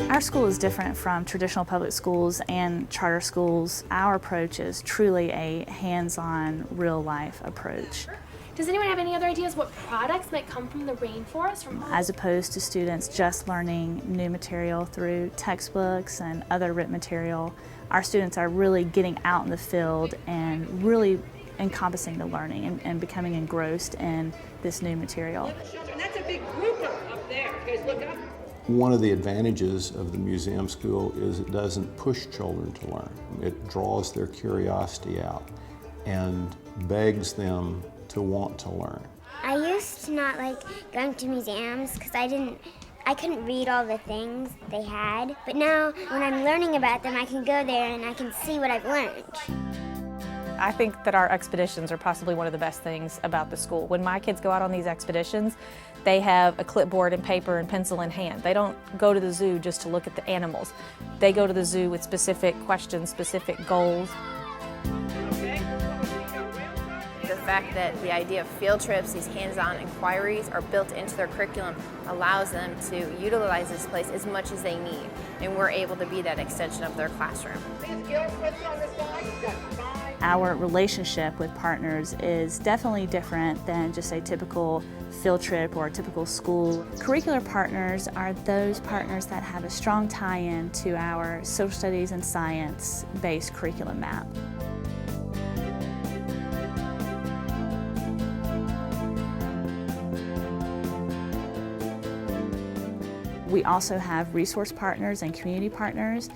Our school is different from traditional public schools and charter schools. Our approach is truly a hands-on, real-life approach. Does anyone have any other ideas what products might come from the rainforest? As opposed to students just learning new material through textbooks and other written material, our students are really getting out in the field and really encompassing the learning and becoming engrossed in this new material. And that's a big grouper up there. You guys look up. One of the advantages of the museum school is it doesn't push children to learn. It draws their curiosity out and begs them to want to learn. I used to not like going to museums because I couldn't read all the things they had. But now when I'm learning about them, I can go there and I can see what I've learned. I think that our expeditions are possibly one of the best things about the school. When my kids go out on these expeditions, they have a clipboard and paper and pencil in hand. They don't go to the zoo just to look at the animals. They go to the zoo with specific questions, specific goals. The fact that the idea of field trips, these hands-on inquiries, are built into their curriculum allows them to utilize this place as much as they need, and we're able to be that extension of their classroom. Our relationship with partners is definitely different than just a typical field trip or a typical school. Curricular partners are those partners that have a strong tie-in to our social studies and science-based curriculum map. We also have resource partners and community partners.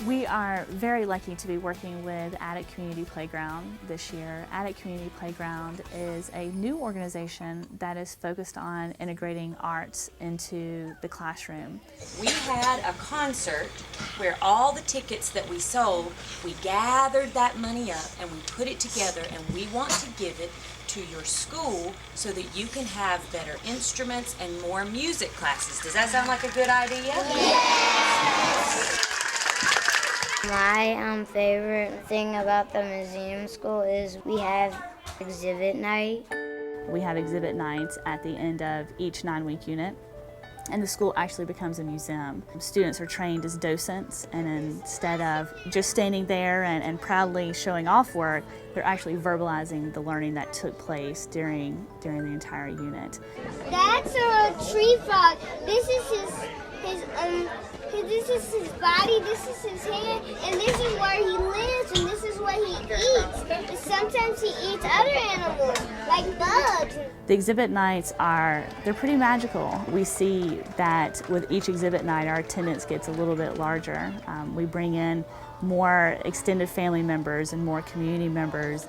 We are very lucky to be working with Attic Community Playground this year. Attic Community Playground is a new organization that is focused on integrating arts into the classroom. We had a concert where all the tickets that we sold, we gathered that money up and we put it together, and we want to give it to your school so that you can have better instruments and more music classes. Does that sound like a good idea? Yes. My favorite thing about the museum school is we have exhibit night. We have exhibit nights at the end of each 9-week unit, and the school actually becomes a museum. Students are trained as docents, and instead of just standing there and proudly showing off work, they're actually verbalizing the learning that took place during the entire unit. That's a tree frog. This is this is his body, this is his hair, and this is where he lives, and this is what he eats. And sometimes he eats other animals, like bugs. The exhibit nights they're pretty magical. We see that with each exhibit night, our attendance gets a little bit larger. We bring in more extended family members and more community members.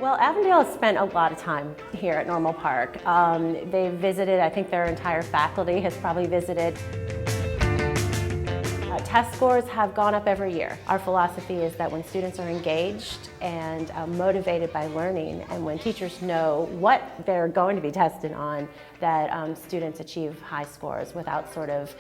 Well, Avondale has spent a lot of time here at Normal Park. They've visited, I think their entire faculty has probably visited. Test scores have gone up every year. Our philosophy is that when students are engaged and motivated by learning, and when teachers know what they're going to be tested on, that students achieve high scores without sort of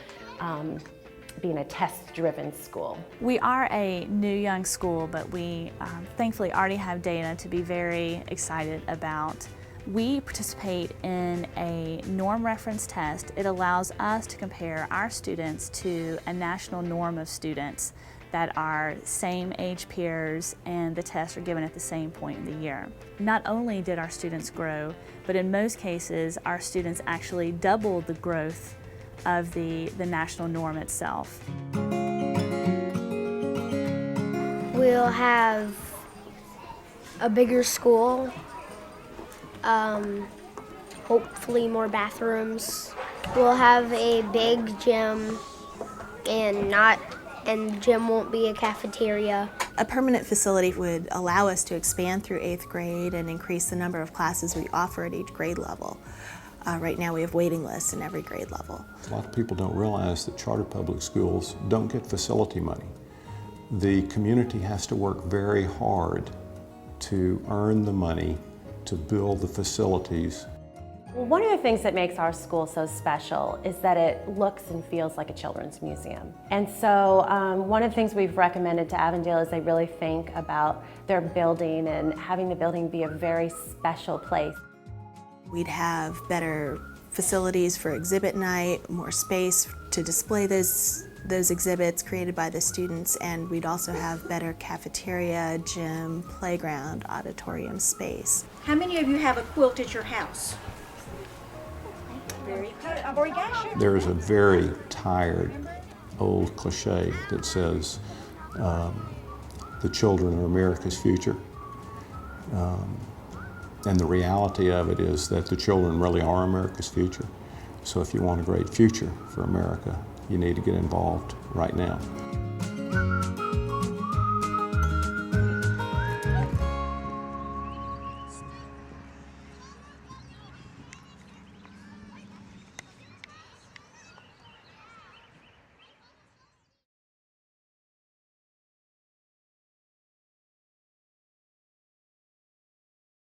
being a test-driven school. We are a new young school, but we thankfully already have data to be very excited about. We participate in a norm reference test. It allows us to compare our students to a national norm of students that are same age peers, and the tests are given at the same point in the year. Not only did our students grow, but in most cases our students actually doubled the growth of the national norm itself. We'll have a bigger school, hopefully more bathrooms. We'll have a big gym, and the gym won't be a cafeteria. A permanent facility would allow us to expand through 8th grade and increase the number of classes we offer at each grade level. Right now we have waiting lists in every grade level. A lot of people don't realize that charter public schools don't get facility money. the community has to work very hard to earn the money to build the facilities. Well, one of the things that makes our school so special is that it looks and feels like a children's museum. And so one of the things we've recommended to Avondale is they really think about their building and having the building be a very special place. We'd have better facilities for exhibit night, more space to display those exhibits created by the students, and we'd also have better cafeteria, gym, playground, auditorium space. How many of you have a quilt at your house? Very good. I've already got you. There's a very tired old cliche that says the children are America's future. And the reality of it is that the children really are America's future. So if you want a great future for America, you need to get involved right now.